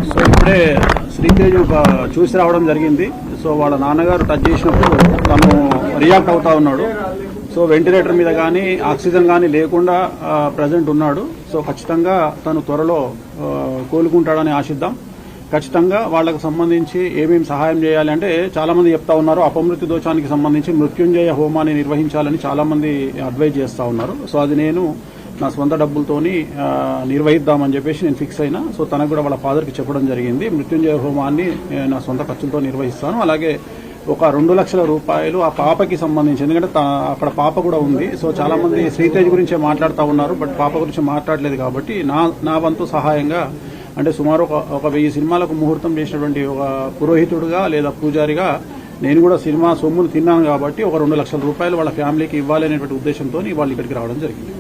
So ఇప్పుడే శ్రీతేజ్ చూసి రావడం జరిగింది. సో వాళ్ళ నాన్నగారు టచ్ చేసినప్పుడు తను రియాక్ట్ అవుతా ఉన్నాడు. సో వెంటిలేటర్ మీద కానీ ఆక్సిజన్ కానీ లేకుండా ప్రజెంట్ ఉన్నాడు. సో ఖచ్చితంగా తను త్వరలో కోలుకుంటాడని ఆశిద్దాం. ఖచ్చితంగా వాళ్లకు సంబంధించి ఏమేమి సహాయం చేయాలి అంటే చాలా మంది చెప్తా ఉన్నారు. అపమృత్యు దోషానికి సంబంధించి మృత్యుంజయ హోమాన్ని నిర్వహించాలని చాలా మంది అడ్వైజ్ చేస్తా ఉన్నారు. సో అది నేను నా సొంత డబ్బులతోని నిర్వహిద్దామని చెప్పేసి నేను ఫిక్స్ అయినా. సో తనకు కూడా వాళ్ళ ఫాదర్కి చెప్పడం జరిగింది. మృత్యుంజయ హోమాన్ని నా సొంత ఖర్చులతో నిర్వహిస్తాను. అలాగే ఒక 2 లక్షల రూపాయలు ఆ పాపకి సంబంధించి, ఎందుకంటే అక్కడ పాప కూడా ఉంది. సో చాలా మంది శ్రీతేజ్ గురించే మాట్లాడుతూ ఉన్నారు, బట్ పాప గురించి మాట్లాడలేదు. కాబట్టి నా వంతు సహాయంగా అంటే సుమారు ఒక 1000 సినిమాలకు ముహూర్తం చేసినటువంటి ఒక పురోహితుడుగా లేదా పూజారిగా నేను కూడా సినిమా సొమ్మును తిన్నాను. కాబట్టి ఒక 2 లక్షల రూపాయలు వాళ్ళ ఫ్యామిలీకి ఇవ్వాలి అనేటువంటి ఉద్దేశంతో వాళ్ళు ఇక్కడికి రావడం జరిగింది.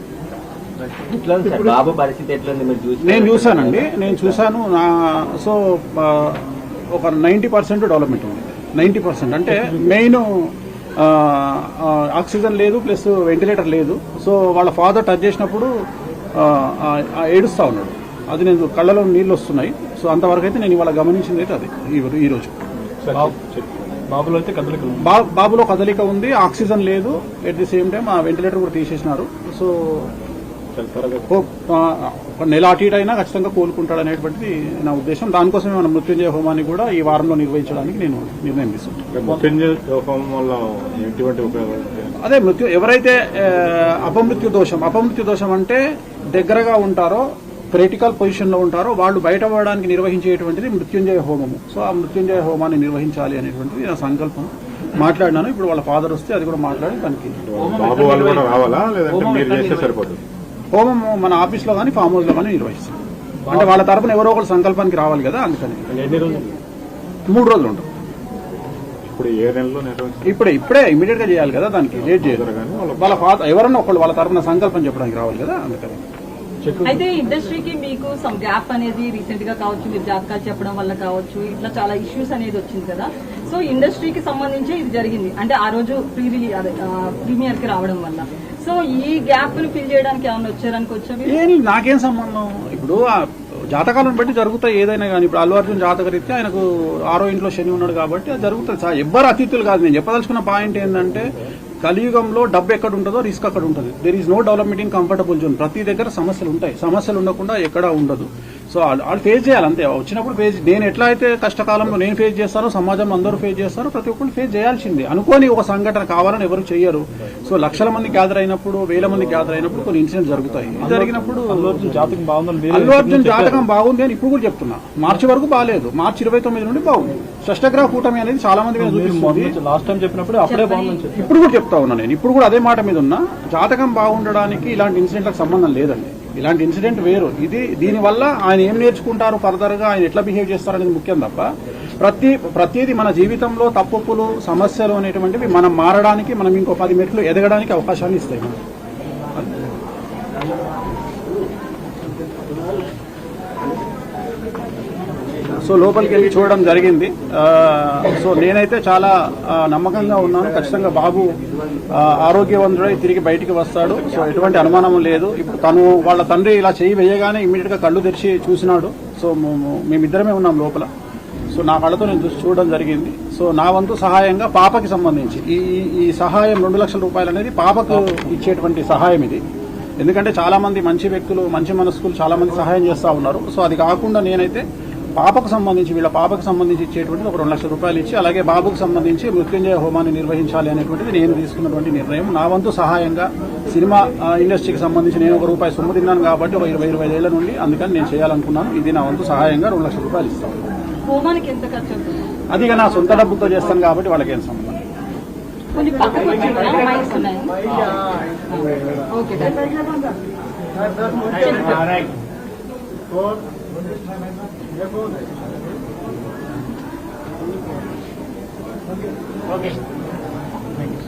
నేను చూశానండి, నేను చూశాను. సో ఒక 90% డెవలప్మెంట్ ఉంది. 90% అంటే మెయిన్ ఆక్సిజన్ లేదు, ప్లస్ వెంటిలేటర్ లేదు. సో వాళ్ళ ఫాదర్ టచ్ చేసినప్పుడు ఏడుస్తా ఉన్నాడు. అది నేను కళ్ళలో నీళ్ళు వస్తున్నాయి. సో అంతవరకు అయితే నేను ఇవాళ గమనించింది అయితే అది ఈ రోజు. బాబులో కదలిక ఉంది, ఆక్సిజన్ లేదు. ఎట్ ది సేమ్ టైం ఆ వెంటిలేటర్ కూడా తీసేసినారు. సో ఒక నెల అటు ఇటు అయినా ఖచ్చితంగా కోలుకుంటాడు అనేటువంటిది నా ఉద్దేశం. దానికోసమే మన మృత్యుంజయ హోమాన్ని కూడా ఈ వారంలో నిర్వహించడానికి నేను నిర్ణయం తీసుకుంటాను. అదే ఎవరైతే అపమృత్యు దోషం అంటే దగ్గరగా ఉంటారో, క్రిటికల్ పొజిషన్ లో ఉంటారో వాళ్ళు బయటపడడానికి నిర్వహించేటువంటిది మృత్యుంజయ హోమము. సో ఆ మృత్యుంజయ హోమాన్ని నిర్వహించాలి అనేటువంటిది నా సంకల్పం. మాట్లాడినాను. ఇప్పుడు వాళ్ళ ఫాదర్ వస్తే అది కూడా మాట్లాడి దానికి హోమం మన ఆఫీస్ లో కానీ ఫామ్ హౌస్ లో కానీ నిర్వహిస్తాం. అంటే వాళ్ళ తరపున ఎవరో ఒకరు సంకల్పానికి రావాలి కదా, అందుకని 3 రోజులు ఉంటాం. ఇప్పుడే ఇమీడియట్ గా చేయాలి కదా, దానికి లేట్ చేయదు. వాళ్ళ ఫాదర్ ఎవరన్నా ఒకళ్ళు వాళ్ళ తరపున సంకల్పం చెప్పడానికి రావాలి కదా, అందుకని. అయితే ఇండస్ట్రీకి మీకు సమ్ గ్యాప్ అనేది రీసెంట్ గా కావచ్చు, మీరు జాతకాలు చెప్పడం వల్ల కావచ్చు, ఇట్లా చాలా ఇష్యూస్ అనేది వచ్చింది కదా. సో ఇండస్ట్రీకి సంబంధించి ఇది జరిగింది అంటే ఆ రోజు ప్రీమియర్ కి రావడం వల్ల. సో ఈ గ్యాప్ ని ఫిల్ చేయడానికి ఏమైనా వచ్చారనుకోవచ్చా? నాకేం సంబంధం. ఇప్పుడు జాతకాలను బట్టి జరుగుతాయి ఏదైనా కానీ. ఇప్పుడు అల్లు అర్జున్ జాతకరీత్యా ఆయనకు 6వ ఇంట్లో శని ఉన్నాడు కాబట్టి అది జరుగుతుంది. ఎవ్వరు అతిథులు కాదు. నేను చెప్పదలుచుకున్న పాయింట్ ఏంటంటే కలియుగంలో డబ్బు ఎక్కడ ఉంటుందో రిస్క్ అక్కడ ఉంటుంది. There is no development in comfortable zone. ప్రతి దగ్గర సమస్యలు ఉంటాయి. సమస్యలు ఉండకుండా ఎక్కడా ఉండదు. సో వాళ్ళు ఫేస్ చేయాలి అంతే. వచ్చినప్పుడు నేను ఎట్లా అయితే కష్టకాలంలో నేను ఫేస్ చేస్తానో సమాజం అందరూ ఫేస్ చేస్తారో ప్రతి ఒక్కరు ఫేస్ చేయాల్సిందే. అనుకోని ఒక సంఘటన కావాలని ఎవరు చెయ్యరు. సో లక్షల మంది గ్యాదర్ అయినప్పుడు, 1000 మంది గ్యాదర్ అయినప్పుడు కొన్ని ఇన్సిడెంట్స్ జరుగుతాయి. జరిగినప్పుడు అల్లు అర్జున్ జాతకం బాగుంది అని ఇప్పుడు కూడా చెప్తున్నా. మార్చి వరకు బాగాలేదు, మార్చి 29 నుండి బాగుంది. షష్టగ్రహ కూటమి అనేది చాలా మంది లాస్ట్ టైం చెప్పినప్పుడు అప్పుడే బాగుంది. ఇప్పుడు కూడా చెప్తా ఉన్నా. నేను ఇప్పుడు కూడా అదే మాట మీద ఉన్నా. జాతకం బాగుండడానికి ఇలాంటి ఇన్సిడెంట్లకు సంబంధం లేదండి. ఇలాంటి ఇన్సిడెంట్ వేరు. దీనివల్ల ఆయన ఏం నేర్చుకుంటారు, ఫర్దర్ గా ఆయన ఎట్లా బిహేవ్ చేస్తారు అనేది ముఖ్యం తప్ప ప్రతిదీ మన జీవితంలో తప్పులు, సమస్యలు అనేటువంటివి మనం మారడానికి, మనం ఇంకో 10 మెట్లు ఎదగడానికి అవకాశాన్ని ఇస్తాయి. సో లోపలికి వెళ్ళి చూడడం జరిగింది. సో నేనైతే చాలా నమ్మకంగా ఉన్నాను. ఖచ్చితంగా బాబు ఆరోగ్యవంతుడై తిరిగి బయటికి వస్తాడు. సో ఎటువంటి అనుమానం లేదు. ఇప్పుడు వాళ్ళ తండ్రి ఇలా చేయి వేయగానే ఇమీడియట్ గా కళ్ళు తెరిచి చూసినాడు. సో మేమిద్దరమే ఉన్నాం లోపల. సో నా కళ్ళతో నేను చూడడం జరిగింది. సో నా వంతు సహాయంగా పాపకి సంబంధించి ఈ సహాయం 2 లక్షల రూపాయలు అనేది పాపకు ఇచ్చేటువంటి సహాయం ఇది. ఎందుకంటే చాలా మంది మంచి వ్యక్తులు, మంచి మనస్కులు చాలా మంది సహాయం చేస్తా ఉన్నారు. సో అది కాకుండా నేనైతే వీళ్ళ పాపకు సంబంధించి ఇచ్చేటువంటిది ఒక 2 లక్షల రూపాయలు ఇచ్చి, అలాగే బాబుకు సంబంధించి మృత్యుంజయ హోమాన్ని నిర్వహించాలి అనేటువంటిది నేను తీసుకున్నటువంటి నిర్ణయం. నా వంతు సహాయంగా సినిమా ఇండస్ట్రీకి సంబంధించి నేను ₹1 సొమ్ము తిన్నాను కాబట్టి ఒక 20-25 ఏళ్ల నుండి, అందుకని నేను చేయాలనుకున్నాను. ఇది నా వంతు సహాయంగా 2 లక్షల రూపాయలు ఇస్తాను. అది నా సొంత డబ్బుతో చేస్తాను కాబట్టి వాళ్ళకేం సంబంధం. ఓకే.